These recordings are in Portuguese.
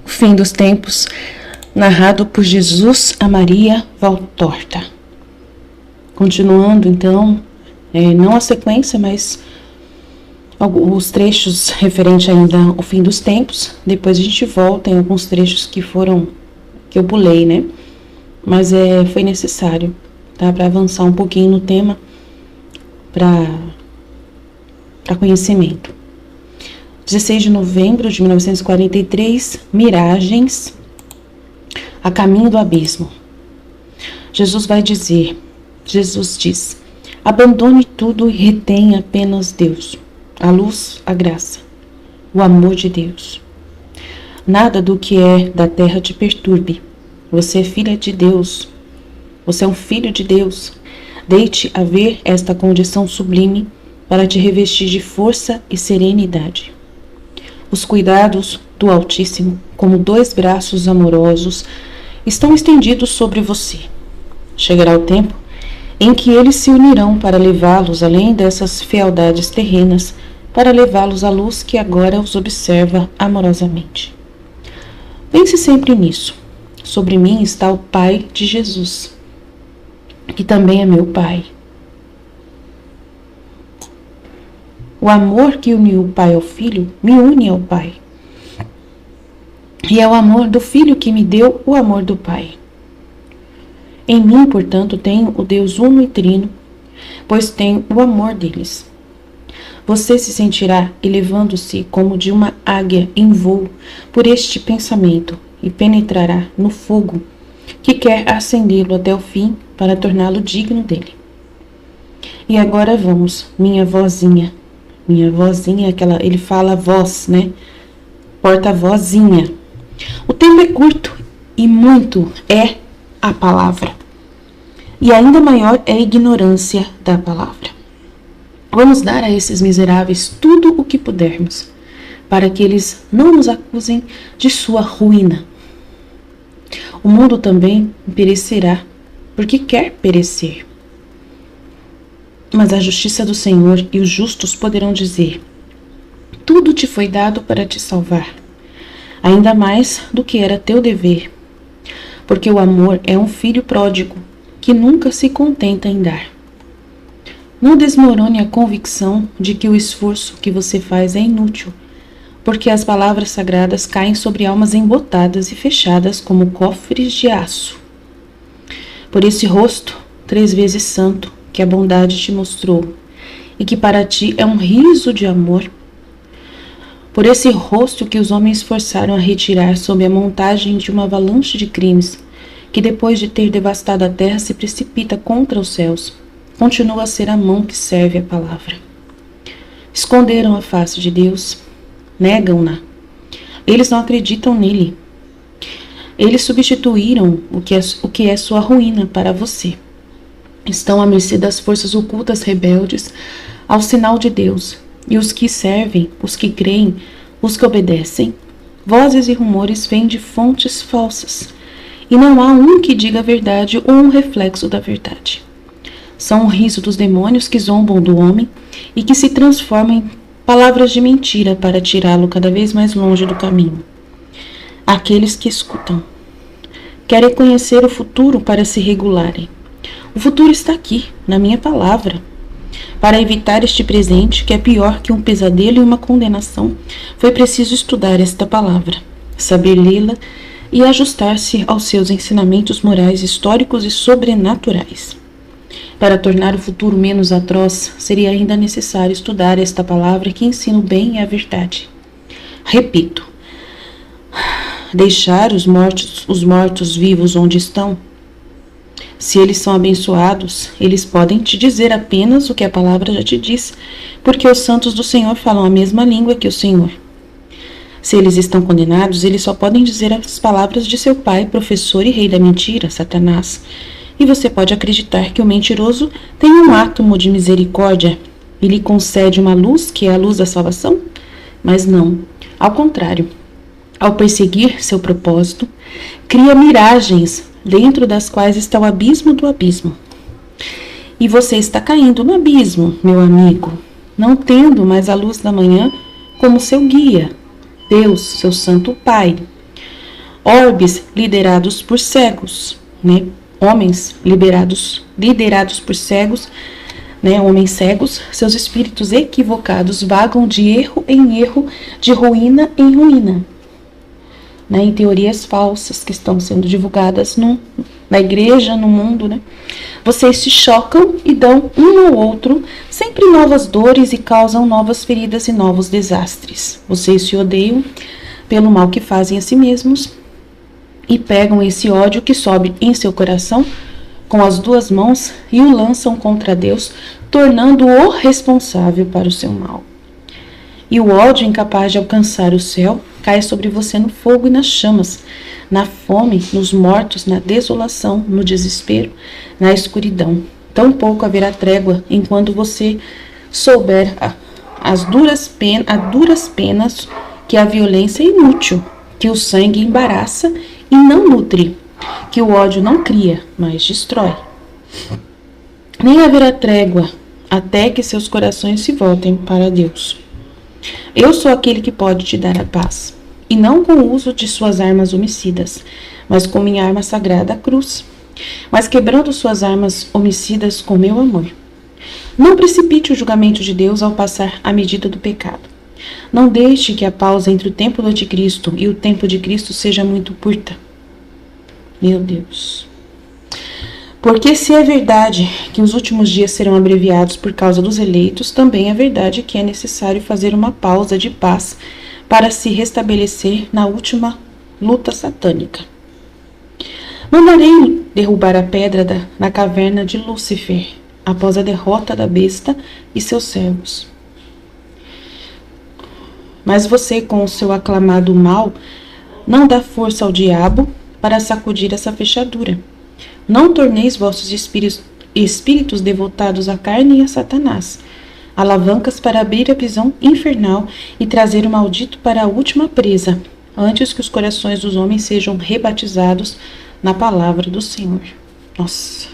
Fim dos tempos, narrado por Jesus a Maria Valtorta. Continuando, então, não a sequência, mas os trechos referentes ainda ao fim dos tempos. Depois a gente volta em alguns trechos que eu pulei, né? Mas foi necessário, tá? Para avançar um pouquinho no tema, para conhecimento. 16 de novembro de 1943, Miragens, a caminho do abismo. Jesus diz, abandone tudo e retenha apenas Deus, a luz, a graça, o amor de Deus. Nada do que é da terra te perturbe. Você é filha de Deus. Você é um filho de Deus. Deite a ver esta condição sublime para te revestir de força e serenidade. Os cuidados do Altíssimo, como dois braços amorosos, estão estendidos sobre você. Chegará o tempo em que eles se unirão para levá-los além dessas fealdades terrenas, para levá-los à luz que agora os observa amorosamente. Pense sempre nisso. Sobre mim está o Pai de Jesus, que também é meu Pai. O amor que uniu o Pai ao Filho me une ao Pai. E é o amor do Filho que me deu o amor do Pai. Em mim, portanto, tenho o Deus uno e trino, pois tenho o amor deles. Você se sentirá elevando-se como de uma águia em voo por este pensamento e penetrará no fogo que quer acendê-lo até o fim para torná-lo digno dele. E agora vamos, minha vozinha, ele fala voz, né? Porta-vozinha. O tempo é curto e muito é a palavra. E ainda maior é a ignorância da palavra. Vamos dar a esses miseráveis tudo o que pudermos, para que eles não nos acusem de sua ruína. O mundo também perecerá, porque quer perecer. Mas a justiça do Senhor e os justos poderão dizer: tudo te foi dado para te salvar, ainda mais do que era teu dever, porque o amor é um filho pródigo que nunca se contenta em dar. Não desmorone a convicção de que o esforço que você faz é inútil, porque as palavras sagradas caem sobre almas embotadas e fechadas como cofres de aço. Por esse rosto, 3 vezes santo, que a bondade te mostrou, e que para ti é um riso de amor, por esse rosto que os homens forçaram a retirar sob a montagem de uma avalanche de crimes, que depois de ter devastado a terra se precipita contra os céus, continua a ser a mão que serve a palavra. Esconderam a face de Deus, negam-na. Eles não acreditam nele. Eles substituíram o que é sua ruína para você. Estão à mercê das forças ocultas rebeldes ao sinal de Deus, e os que servem, os que creem, os que obedecem, vozes e rumores vêm de fontes falsas, e não há um que diga a verdade ou um reflexo da verdade. São o riso dos demônios que zombam do homem e que se transformam em palavras de mentira para tirá-lo cada vez mais longe do caminho. Aqueles que escutam querem conhecer o futuro para se regularem. O futuro está aqui, na minha palavra. Para evitar este presente, que é pior que um pesadelo e uma condenação, foi preciso estudar esta palavra, saber lê-la e ajustar-se aos seus ensinamentos morais, históricos e sobrenaturais. Para tornar o futuro menos atroz, seria ainda necessário estudar esta palavra que ensina o bem e a verdade. Repito, deixar os mortos vivos onde estão. Se eles são abençoados, eles podem te dizer apenas o que a palavra já te diz, porque os santos do Senhor falam a mesma língua que o Senhor. Se eles estão condenados, eles só podem dizer as palavras de seu pai, professor e rei da mentira, Satanás. E você pode acreditar que o mentiroso tem um átomo de misericórdia e lhe concede uma luz que é a luz da salvação? Mas não, ao contrário. Ao perseguir seu propósito, cria miragens dentro das quais está o abismo do abismo. E você está caindo no abismo, meu amigo, não tendo mais a luz da manhã como seu guia, Deus, seu santo Pai. Orbes liderados por cegos, né? Homens liderados por cegos, né? Homens cegos, seus espíritos equivocados vagam de erro em erro, de ruína em ruína. Né, em teorias falsas que estão sendo divulgadas na igreja, no mundo, né? Vocês se chocam e dão um ao outro sempre novas dores e causam novas feridas e novos desastres. Vocês se odeiam pelo mal que fazem a si mesmos e pegam esse ódio que sobe em seu coração com as duas mãos e o lançam contra Deus, tornando-o responsável para o seu mal. E o ódio, incapaz de alcançar o céu, cai sobre você no fogo e nas chamas, na fome, nos mortos, na desolação, no desespero, na escuridão. Tampouco haverá trégua enquanto você souber a duras penas que a violência é inútil, que o sangue embaraça e não nutre, que o ódio não cria, mas destrói. Nem haverá trégua até que seus corações se voltem para Deus. Eu sou aquele que pode te dar a paz, e não com o uso de suas armas homicidas, mas com minha arma sagrada, a cruz, mas quebrando suas armas homicidas com meu amor. Não precipite o julgamento de Deus ao passar a medida do pecado. Não deixe que a pausa entre o tempo do anticristo e o tempo de Cristo seja muito curta. Meu Deus. Porque se é verdade que os últimos dias serão abreviados por causa dos eleitos, também é verdade que é necessário fazer uma pausa de paz para se restabelecer na última luta satânica. Mandarei derrubar a pedra na caverna de Lúcifer, após a derrota da besta e seus servos. Mas você, com o seu aclamado mal, não dá força ao diabo para sacudir essa fechadura. Não torneis vossos espíritos devotados à carne e a Satanás, alavancas para abrir a prisão infernal e trazer o maldito para a última presa, antes que os corações dos homens sejam rebatizados na palavra do Senhor. Nossa.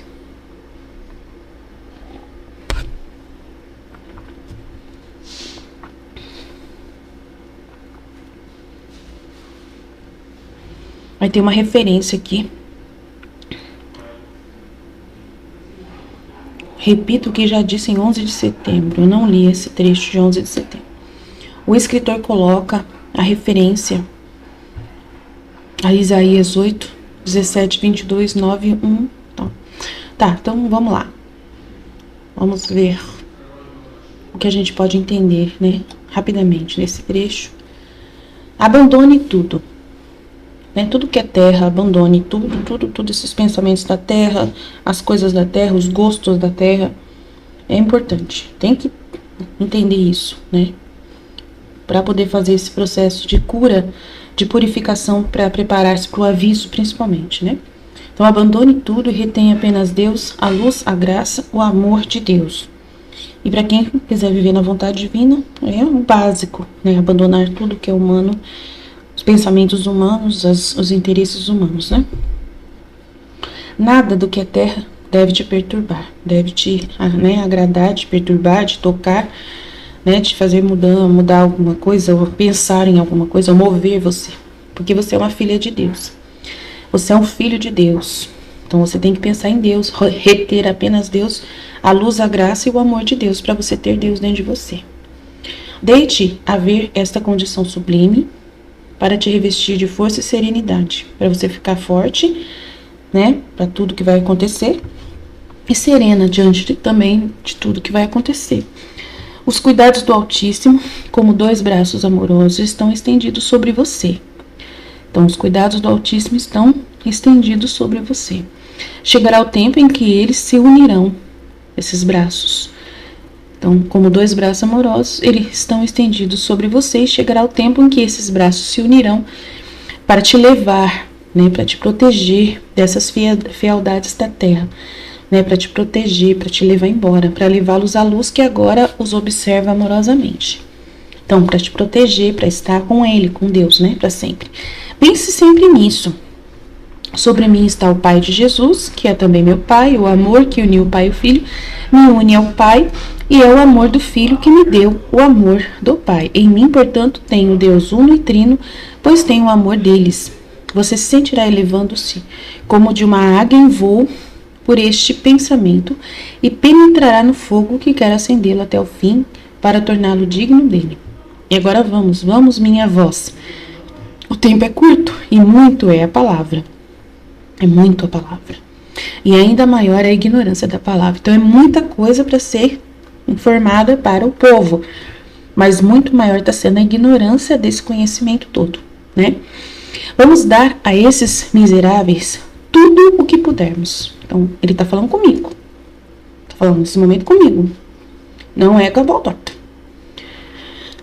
Vai ter uma referência aqui. Repito o que já disse em 11 de setembro. Eu não li esse trecho de 11 de setembro. O escritor coloca a referência a Isaías 8, 17, 22, 9, 1. Tá, então vamos lá. Vamos ver o que a gente pode entender, né? Rapidamente nesse trecho. Abandone tudo. Tudo que é terra, abandone tudo esses pensamentos da terra, as coisas da terra, os gostos da terra. É importante, tem que entender isso, né? Para poder fazer esse processo de cura, de purificação, para preparar-se para o aviso, principalmente, né? Então, abandone tudo e retenha apenas Deus, a luz, a graça, o amor de Deus. E para quem quiser viver na vontade divina, é o básico, né? Abandonar tudo que é humano, os pensamentos humanos, os interesses humanos, né? Nada do que é terra deve te perturbar, deve te agradar, te perturbar, te tocar, né? Te fazer mudar alguma coisa, ou pensar em alguma coisa, ou mover você. Porque você é uma filha de Deus. Você é um filho de Deus. Então você tem que pensar em Deus, reter apenas Deus, a luz, a graça e o amor de Deus, para você ter Deus dentro de você. Deite a ver esta condição sublime, para te revestir de força e serenidade, para você ficar forte, né, para tudo que vai acontecer, e serena diante também de tudo que vai acontecer. Os cuidados do Altíssimo, como dois braços amorosos, estão estendidos sobre você. Então, os cuidados do Altíssimo estão estendidos sobre você. Chegará o tempo em que eles se unirão, esses braços, Então, como dois braços amorosos, eles estão estendidos sobre você e chegará o tempo em que esses braços se unirão para te levar, né, para te proteger dessas fealdades da terra, né, para te proteger, para te levar embora, para levá-los à luz que agora os observa amorosamente. Então, para te proteger, para estar com Ele, com Deus, né, para sempre. Pense sempre nisso. Sobre mim está o Pai de Jesus, que é também meu Pai. O amor que uniu o Pai e o Filho me une ao Pai, e é o amor do Filho que me deu o amor do Pai. Em mim, portanto, tenho Deus uno e trino, pois tenho o amor deles. Você se sentirá elevando-se como de uma águia em voo por este pensamento e penetrará no fogo que quer acendê-lo até o fim para torná-lo digno dele. E agora vamos, minha voz. O tempo é curto e muito é a palavra. É muito a palavra. E ainda maior é a ignorância da palavra. Então é muita coisa para ser informada para o povo. Mas muito maior está sendo a ignorância desse conhecimento todo, né? Vamos dar a esses miseráveis tudo o que pudermos. Então, ele está falando comigo. Está falando nesse momento comigo. Não é com a voz torta.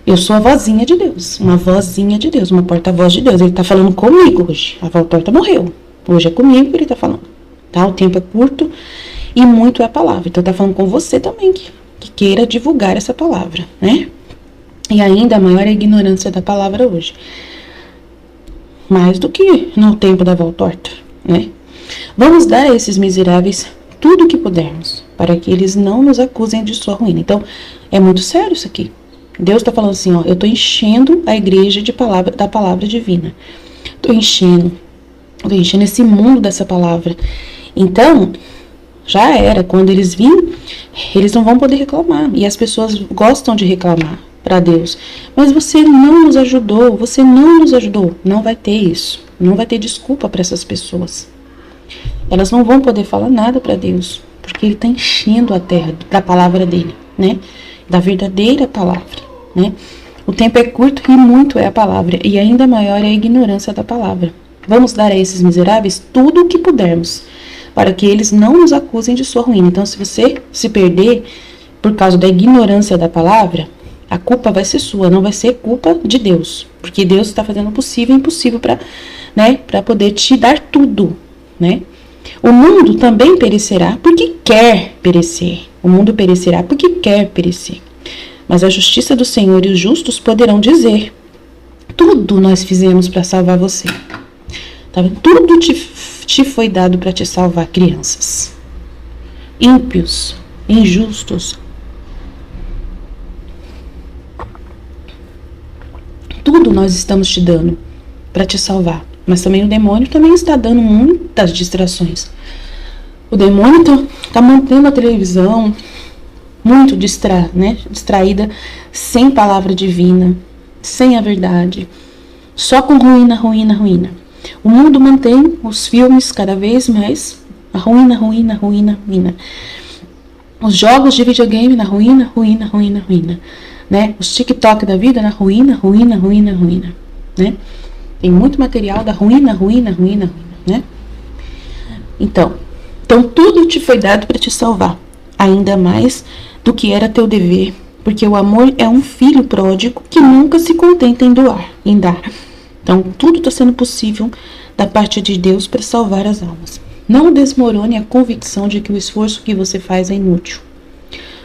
Eu sou a vozinha de Deus. Uma vozinha de Deus. Uma porta-voz de Deus. Ele está falando comigo hoje. A voz torta morreu. Hoje é comigo que ele está falando. Tá? O tempo é curto e muito é a palavra. Então, está falando com você também que queira divulgar essa palavra, né? E ainda maior é a ignorância da palavra hoje. Mais do que no tempo da voz torta, né? Vamos dar a esses miseráveis tudo o que pudermos, para que eles não nos acusem de sua ruína. Então, é muito sério isso aqui. Deus está falando assim, ó, eu estou enchendo a igreja da palavra divina. Estou enchendo esse mundo dessa palavra. Então, já era. Quando eles virem, eles não vão poder reclamar. E as pessoas gostam de reclamar para Deus. Mas você não nos ajudou, Não vai ter isso. Não vai ter desculpa para essas pessoas. Elas não vão poder falar nada para Deus, porque Ele está enchendo a terra da palavra dele, né? Da verdadeira palavra, né? O tempo é curto e muito é a palavra, e ainda maior é a ignorância da palavra. Vamos dar a esses miseráveis tudo o que pudermos, para que eles não nos acusem de sua ruína. Então, se você se perder por causa da ignorância da palavra, a culpa vai ser sua, não vai ser culpa de Deus, porque Deus está fazendo o possível e impossível para, né, para poder te dar tudo, né? O mundo também perecerá porque quer perecer. O mundo perecerá porque quer perecer. Mas a justiça do Senhor e os justos poderão dizer: tudo nós fizemos para salvar você. Tá vendo? Tudo te foi dado para te salvar, crianças. Ímpios, injustos. Tudo nós estamos te dando para te salvar. Mas também o demônio também está dando muitas distrações. O demônio está mantendo a televisão muito distraída, sem palavra divina, sem a verdade, só com ruína. O mundo mantém os filmes cada vez mais a ruína. Os jogos de videogame na ruína. Né? Os TikTok da vida na ruína, né? Tem muito material da ruína, né? Então tudo te foi dado para te salvar, ainda mais do que era teu dever, porque o amor é um filho pródigo que nunca se contenta em dar. Então, tudo está sendo possível da parte de Deus para salvar as almas. Não desmorone a convicção de que o esforço que você faz é inútil.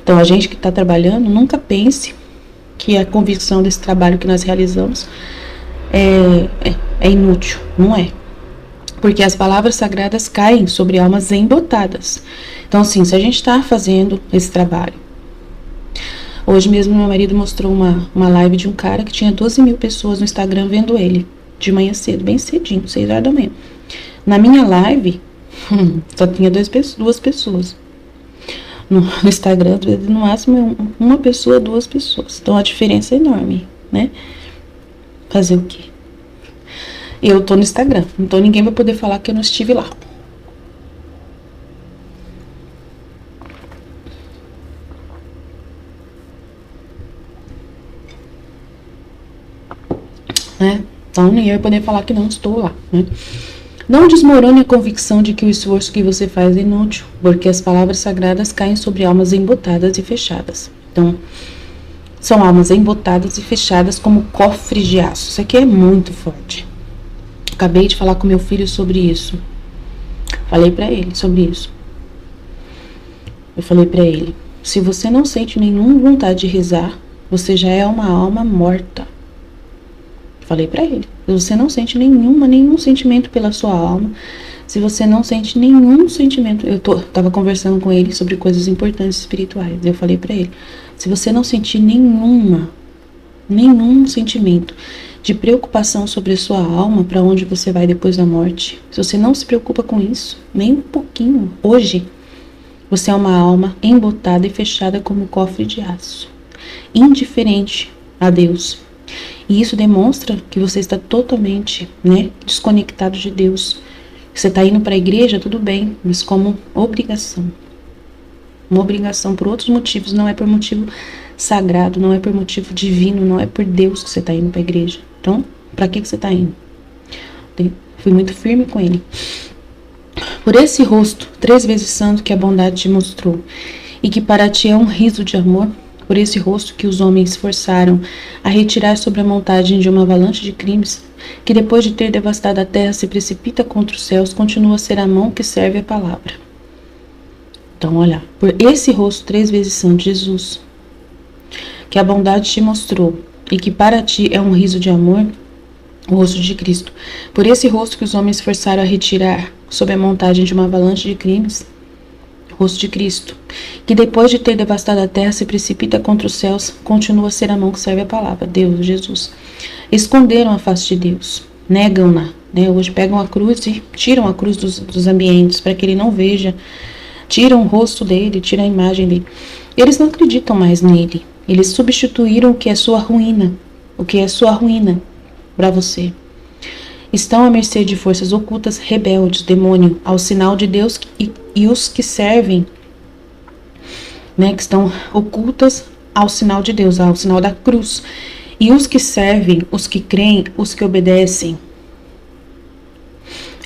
Então, a gente que está trabalhando, nunca pense que a convicção desse trabalho que nós realizamos é inútil. Não é. Porque as palavras sagradas caem sobre almas embotadas. Então, assim, se a gente está fazendo esse trabalho. Hoje mesmo, meu marido mostrou uma live de um cara que tinha 12 mil pessoas no Instagram vendo ele. De manhã cedo, bem cedinho, 6 horas da manhã. Na minha live, só tinha duas pessoas. No Instagram, no máximo, uma pessoa, 2 pessoas. Então, a diferença é enorme, né? Fazer o quê? Eu tô no Instagram, então ninguém vai poder falar que eu não estive lá. Né? Então ninguém vai poder falar que não estou lá, né? Não desmorone a convicção de que o esforço que você faz é inútil, porque as palavras sagradas caem sobre almas embotadas e fechadas. Então, são almas embotadas e fechadas como cofres de aço. Isso aqui é muito forte. Acabei de falar com meu filho sobre isso. Falei pra ele sobre isso. Eu falei pra ele: se você não sente nenhuma vontade de rezar, você já é uma alma morta. Falei pra ele: se você não sente nenhum sentimento pela sua alma, se você não sente nenhum sentimento, tava conversando com ele sobre coisas importantes espirituais. Eu falei pra ele: se você não sentir nenhum sentimento de preocupação sobre a sua alma, para onde você vai depois da morte, se você não se preocupa com isso, nem um pouquinho, hoje, você é uma alma embotada e fechada como um cofre de aço, indiferente a Deus. E isso demonstra que você está totalmente, desconectado de Deus. Você está indo para a igreja, tudo bem, mas como obrigação. Uma obrigação por outros motivos, não é por motivo sagrado, não é por motivo divino, não é por Deus que você está indo para a igreja. Então, para que você está indo? Fui muito firme com ele. Por esse rosto, 3 vezes santo, que a bondade te mostrou, e que para ti é um riso de amor, por esse rosto que os homens forçaram a retirar sobre a montagem de uma avalanche de crimes, que depois de ter devastado a terra se precipita contra os céus, continua a ser a mão que serve a palavra. Então, olha, por esse rosto 3 vezes santo, Jesus, que a bondade te mostrou, e que para ti é um riso de amor, o rosto de Cristo. Por esse rosto que os homens forçaram a retirar sob a montagem de uma avalanche de crimes, o rosto de Cristo, que depois de ter devastado a terra se precipita contra os céus, continua a ser a mão que serve a palavra, Deus, Jesus. Esconderam a face de Deus, negam-na, hoje pegam a cruz e tiram a cruz dos ambientes para que ele não veja, tiram o rosto dele, tiram a imagem dele. Eles não acreditam mais nele. Eles substituíram o que é sua ruína, para você. Estão à mercê de forças ocultas, rebeldes, demônio, ao sinal de Deus, e os que servem, que estão ocultas ao sinal de Deus, ao sinal da cruz. E os que servem, os que creem, os que obedecem.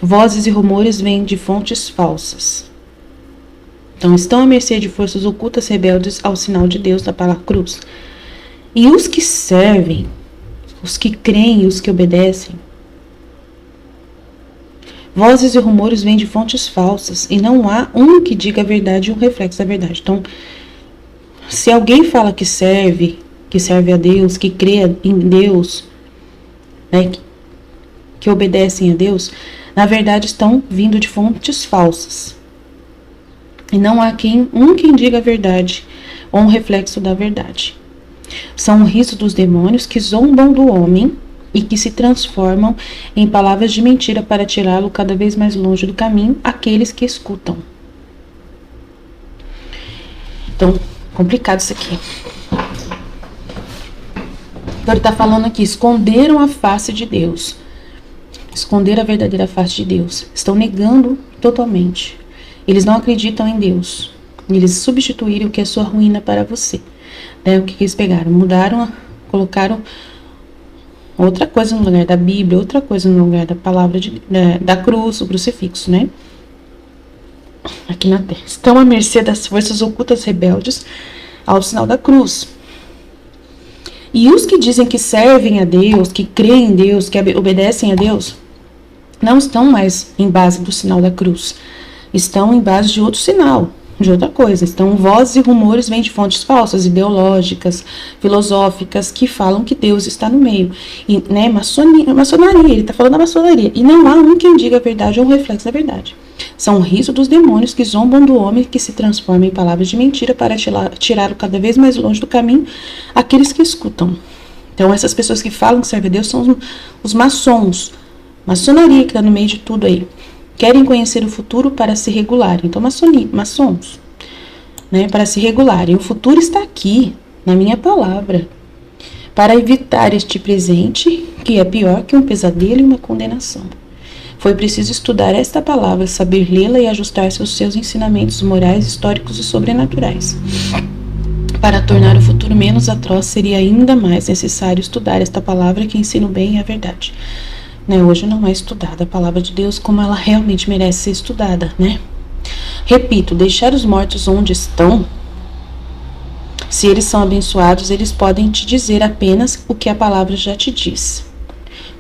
Vozes e rumores vêm de fontes falsas. Então, estão à mercê de forças ocultas, rebeldes ao sinal de Deus, da palavra cruz. E os que servem, os que creem e os que obedecem. Vozes e rumores vêm de fontes falsas, e não há um que diga a verdade e um reflexo da verdade. Então, se alguém fala que serve a Deus, que crê em Deus, que obedecem a Deus, na verdade estão vindo de fontes falsas. E não há quem diga a verdade ou um reflexo da verdade. São o riso dos demônios que zombam do homem e que se transformam em palavras de mentira para tirá-lo cada vez mais longe do caminho, aqueles que escutam. Então, complicado isso aqui. Então, ele está falando aqui: esconderam a face de Deus. Esconderam a verdadeira face de Deus. Estão negando totalmente. Eles não acreditam em Deus. Eles substituíram o que é sua ruína para você. O que eles pegaram? Mudaram, colocaram outra coisa no lugar da Bíblia, outra coisa no lugar da palavra da cruz, o crucifixo, Aqui na terra. Estão à mercê das forças ocultas rebeldes ao sinal da cruz. E os que dizem que servem a Deus, que creem em Deus, que obedecem a Deus, não estão mais em base do sinal da cruz. Estão em base de outro sinal, de outra coisa. Então, vozes e rumores vêm de fontes falsas, ideológicas, filosóficas, que falam que Deus está no meio. E, maçonaria, ele está falando da maçonaria. E não há um quem diga a verdade ou um reflexo da verdade. São o riso dos demônios que zombam do homem, que se transforma em palavras de mentira para tirá-lo cada vez mais longe do caminho, aqueles que escutam. Então, essas pessoas que falam que servem a Deus são os maçons. Maçonaria que está no meio de tudo aí. Querem conhecer o futuro para se regularem. Então, maçons, para se regularem. O futuro está aqui, na minha palavra, para evitar este presente, que é pior que um pesadelo e uma condenação. Foi preciso estudar esta palavra, saber lê-la e ajustar-se aos seus ensinamentos morais, históricos e sobrenaturais. Para tornar o futuro menos atroz, seria ainda mais necessário estudar esta palavra que ensina o bem e a verdade. Hoje não é estudada a palavra de Deus como ela realmente merece ser estudada, Repito, deixar os mortos onde estão Se eles são abençoados, eles podem te dizer apenas o que a palavra já te diz.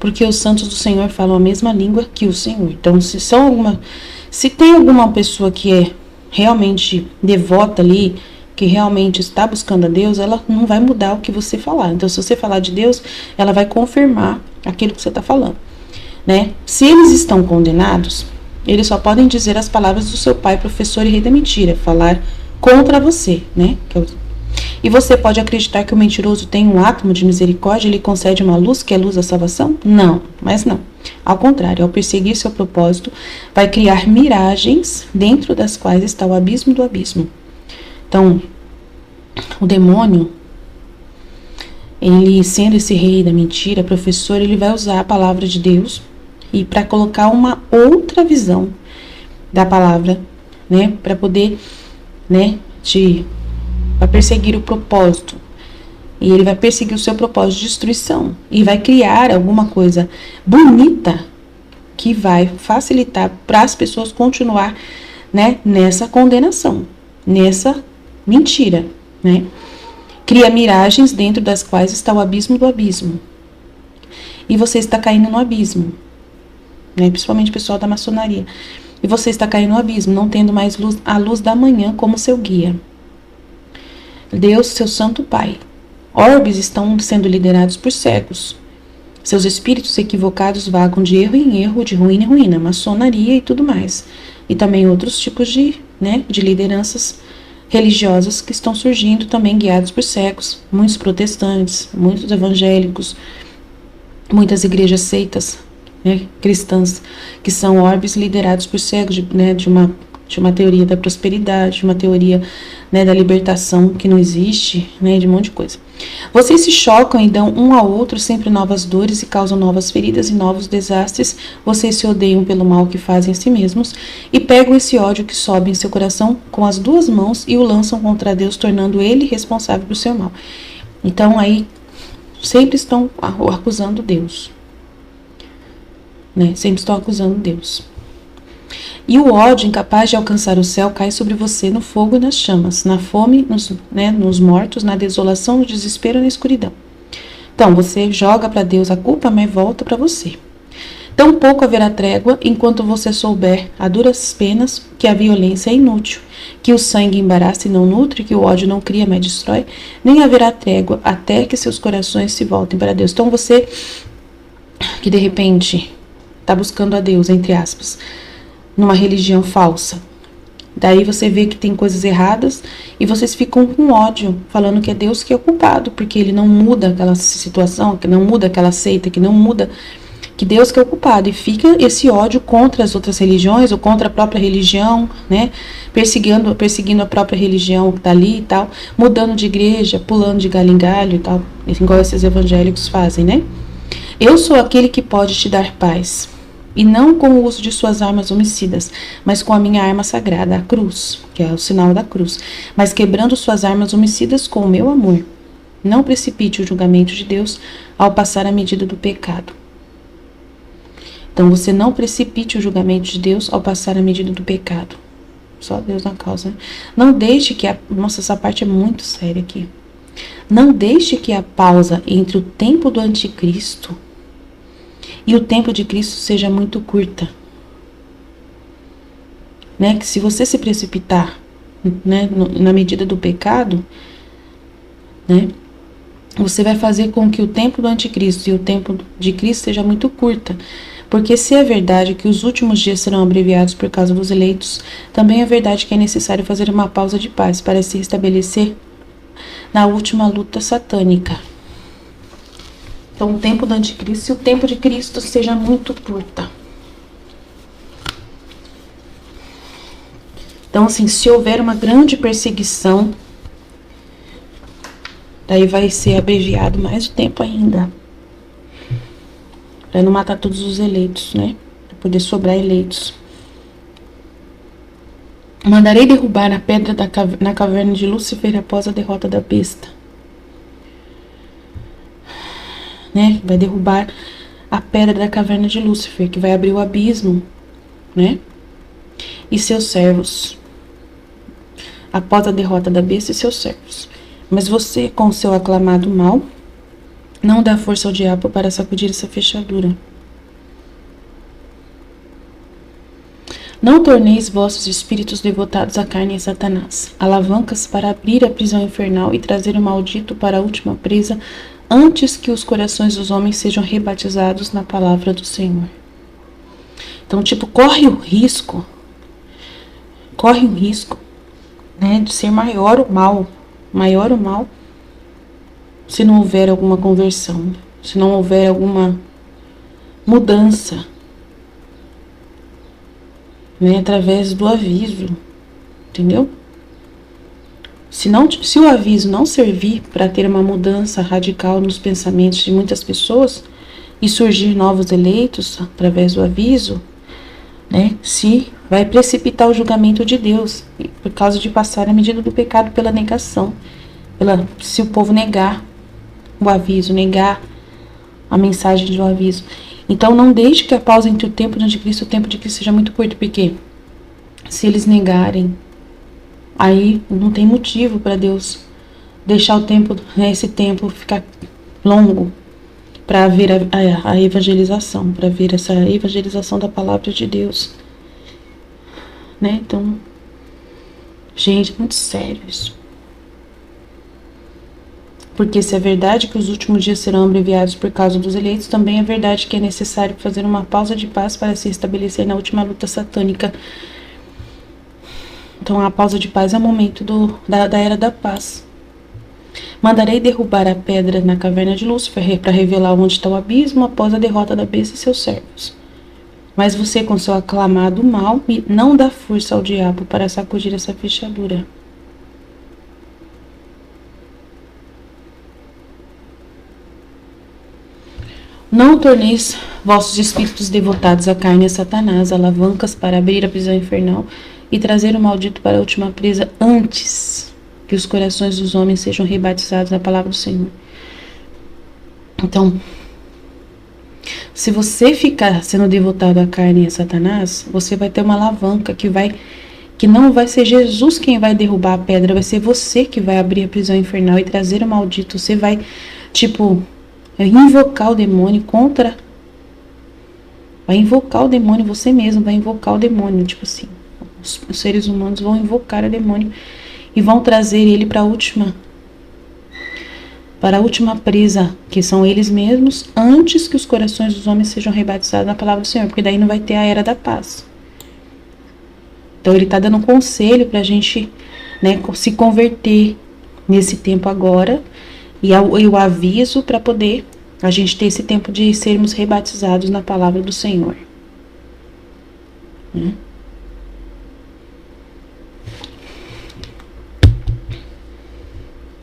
Porque os santos do Senhor falam a mesma língua que o Senhor. Então, se tem alguma pessoa que é realmente devota ali, que realmente está buscando a Deus, ela não vai mudar o que você falar. Então, se você falar de Deus, ela vai confirmar aquilo que você está falando, né? Se eles estão condenados, eles só podem dizer as palavras do seu pai, professor e rei da mentira, falar contra você, né? E você pode acreditar que o mentiroso tem um átomo de misericórdia, ele concede uma luz que é a luz da salvação? Não, mas não. Ao contrário, ao perseguir seu propósito, vai criar miragens dentro das quais está o abismo do abismo. Então, o demônio, ele sendo esse rei da mentira, professor, ele vai usar a palavra de Deus e para colocar uma outra visão da palavra, né, para poder, né, para perseguir o propósito. E ele vai perseguir o seu propósito de destruição e vai criar alguma coisa bonita que vai facilitar para as pessoas continuar, né, nessa condenação, nessa mentira, né? Cria miragens dentro das quais está o abismo do abismo. E você está caindo no abismo, né? Principalmente o pessoal da maçonaria. E você está caindo no abismo, não tendo mais a luz da manhã como seu guia. Deus, seu santo Pai. Orbes estão sendo liderados por cegos. Seus espíritos equivocados vagam de erro em erro, de ruína em ruína, maçonaria e tudo mais. E também outros tipos de lideranças religiosas que estão surgindo também guiados por cegos, muitos protestantes, muitos evangélicos, muitas igrejas seitas, né, cristãs, que são orbes liderados por cegos, de uma teoria da prosperidade, de uma teoria, né, da libertação que não existe, né, de um monte de coisa. Vocês se chocam e dão um ao outro sempre novas dores e causam novas feridas e novos desastres. Vocês se odeiam pelo mal que fazem a si mesmos e pegam esse ódio que sobe em seu coração com as duas mãos e o lançam contra Deus, tornando ele responsável por seu mal. Então aí sempre estão acusando Deus, né? Sempre estão acusando Deus. E o ódio, incapaz de alcançar o céu, cai sobre você no fogo e nas chamas, na fome, nos mortos, na desolação, no desespero e na escuridão. Então, você joga para Deus a culpa, mas volta para você. Tampouco haverá trégua enquanto você souber, a duras penas, que a violência é inútil, que o sangue embaraça e não nutre, que o ódio não cria, mas destrói, nem haverá trégua até que seus corações se voltem para Deus. Então, você que de repente está buscando a Deus, entre aspas, numa religião falsa. Daí você vê que tem coisas erradas e vocês ficam com ódio, falando que é Deus que é o culpado, porque ele não muda aquela situação, que não muda aquela seita, que não muda, que Deus que é o culpado. E fica esse ódio contra as outras religiões ou contra a própria religião, né? Perseguindo a própria religião que tá ali e tal, mudando de igreja, pulando de galho em galho e tal, igual esses evangélicos fazem, né? Eu sou aquele que pode te dar paz. E não com o uso de suas armas homicidas, mas com a minha arma sagrada, a cruz, que é o sinal da cruz, mas quebrando suas armas homicidas com o meu amor. Não precipite o julgamento de Deus ao passar a medida do pecado. Então, você não precipite o julgamento de Deus ao passar a medida do pecado. Só Deus na causa, né? Não deixe que Nossa, essa parte é muito séria aqui. Não deixe que a pausa entre o tempo do anticristo e o tempo de Cristo seja muito curta, né? Que se você se precipitar, né, na medida do pecado, né, você vai fazer com que o tempo do anticristo e o tempo de Cristo seja muito curta. Porque se é verdade que os últimos dias serão abreviados por causa dos eleitos, também é verdade que é necessário fazer uma pausa de paz para se restabelecer na última luta satânica. Então, o tempo do anticristo e o tempo de Cristo seja muito curta. Então, assim, se houver uma grande perseguição, daí vai ser abreviado mais o tempo ainda. Para não matar todos os eleitos, né? Para poder sobrar eleitos. Mandarei derrubar a pedra na caverna de Lúcifer após a derrota da besta. Né? Vai derrubar a pedra da caverna de Lúcifer, que vai abrir o abismo, né? E seus servos. Após a derrota da besta e seus servos. Mas você, com o seu aclamado mal, não dá força ao diabo para sacudir essa fechadura. Não torneis vossos espíritos devotados à carne e a Satanás, alavancas para abrir a prisão infernal e trazer o maldito para a última presa, antes que os corações dos homens sejam rebatizados na palavra do Senhor. Então, corre o risco, né, de ser maior o mal, se não houver alguma conversão, se não houver alguma mudança, né, através do aviso, entendeu? Se o aviso não servir para ter uma mudança radical nos pensamentos de muitas pessoas e surgir novos eleitos através do aviso, né, se vai precipitar o julgamento de Deus por causa de passar a medida do pecado pela negação, se o povo negar o aviso, negar a mensagem do aviso. Então não deixe que a pausa entre o tempo do anticristo e o tempo de Cristo seja muito curto, porque se eles negarem, aí não tem motivo para Deus deixar o tempo, né, esse tempo ficar longo para haver a evangelização, para haver essa evangelização da palavra de Deus, né? Então, gente, muito sério isso. Porque se é verdade que os últimos dias serão abreviados por causa dos eleitos, também é verdade que é necessário fazer uma pausa de paz para se estabelecer na última luta satânica. Então a pausa de paz é o momento da era da paz. Mandarei derrubar a pedra na caverna de Lúcifer para revelar onde está o abismo após a derrota da besta e seus servos. Mas você, com seu aclamado mal, não dá força ao diabo para sacudir essa fechadura. Não torneis vossos espíritos devotados à carne e a Satanás, alavancas para abrir a prisão infernal e trazer o maldito para a última presa, antes que os corações dos homens sejam rebatizados na palavra do Senhor. Então, se você ficar sendo devotado à carne e a Satanás, você vai ter uma alavanca que não vai ser Jesus quem vai derrubar a pedra, vai ser você que vai abrir a prisão infernal e trazer o maldito. Você vai, invocar o demônio vai invocar o demônio, você mesmo vai invocar o demônio, os seres humanos vão invocar o demônio e vão trazer ele para a última presa, que são eles mesmos, antes que os corações dos homens sejam rebatizados na palavra do Senhor, porque daí não vai ter a era da paz. Então ele está dando um conselho para a gente, né, se converter nesse tempo agora, e o aviso para poder a gente ter esse tempo de sermos rebatizados na palavra do Senhor.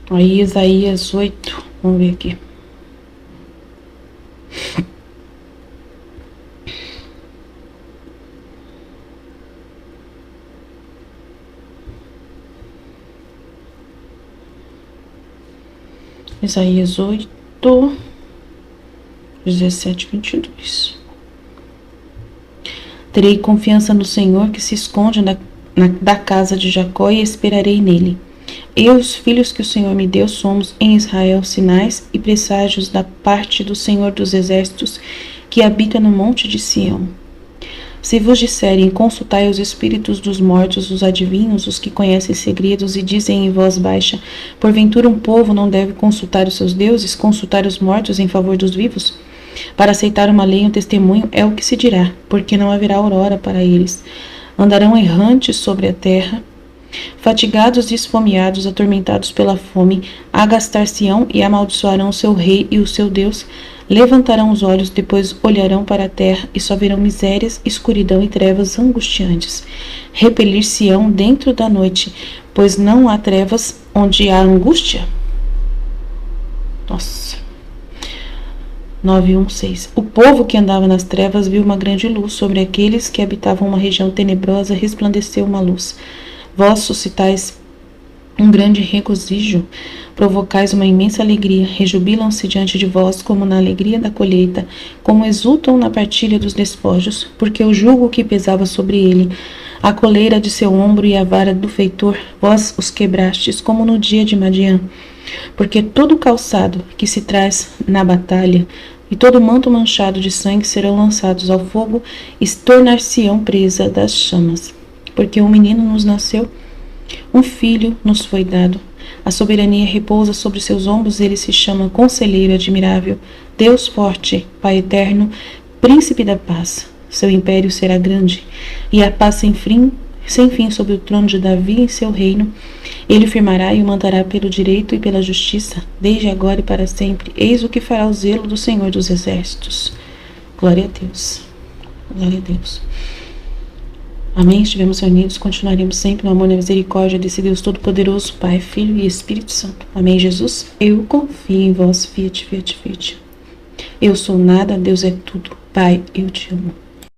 Aí Isaías 8, vamos ver aqui. Isaías 8, 17, 22. Terei confiança no Senhor que se esconde da casa de Jacó e esperarei nele. Eu e os filhos que o Senhor me deu somos em Israel sinais e presságios da parte do Senhor dos exércitos que habita no monte de Sião. Se vos disserem, consultai os espíritos dos mortos, os adivinhos, os que conhecem segredos e dizem em voz baixa, porventura um povo não deve consultar os seus deuses, consultar os mortos em favor dos vivos? Para aceitar uma lei e um testemunho é o que se dirá, porque não haverá aurora para eles. Andarão errantes sobre a terra, fatigados e esfomeados, atormentados pela fome, agastar-se-ão e amaldiçoarão o seu rei e o seu Deus. Levantarão os olhos, depois olharão para a terra e só verão misérias, escuridão e trevas angustiantes. Repelir-se-ão dentro da noite, pois não há trevas onde há angústia. Nossa. 9:1-6. O povo que andava nas trevas viu uma grande luz. Sobre aqueles que habitavam uma região tenebrosa resplandeceu uma luz. Vós suscitais um grande regozijo, provocais uma imensa alegria, rejubilam-se diante de vós como na alegria da colheita, como exultam na partilha dos despojos, porque o jugo que pesava sobre ele, a coleira de seu ombro e a vara do feitor, vós os quebrastes, como no dia de Madiã. Porque todo calçado que se traz na batalha e todo manto manchado de sangue serão lançados ao fogo e tornar-se-ão presa das chamas. Porque um menino nos nasceu, um filho nos foi dado. A soberania repousa sobre seus ombros, ele se chama Conselheiro Admirável, Deus Forte, Pai Eterno, Príncipe da Paz. Seu império será grande, e a paz sem fim sobre o trono de Davi em seu reino. Ele firmará e o mandará pelo direito e pela justiça, desde agora e para sempre. Eis o que fará o zelo do Senhor dos Exércitos. Glória a Deus. Glória a Deus. Amém? Estivemos reunidos, continuaremos sempre no amor e na misericórdia desse Deus Todo-Poderoso, Pai, Filho e Espírito Santo. Amém, Jesus? Eu confio em vós, fiat, fiat, fiat. Eu sou nada, Deus é tudo. Pai, eu te amo.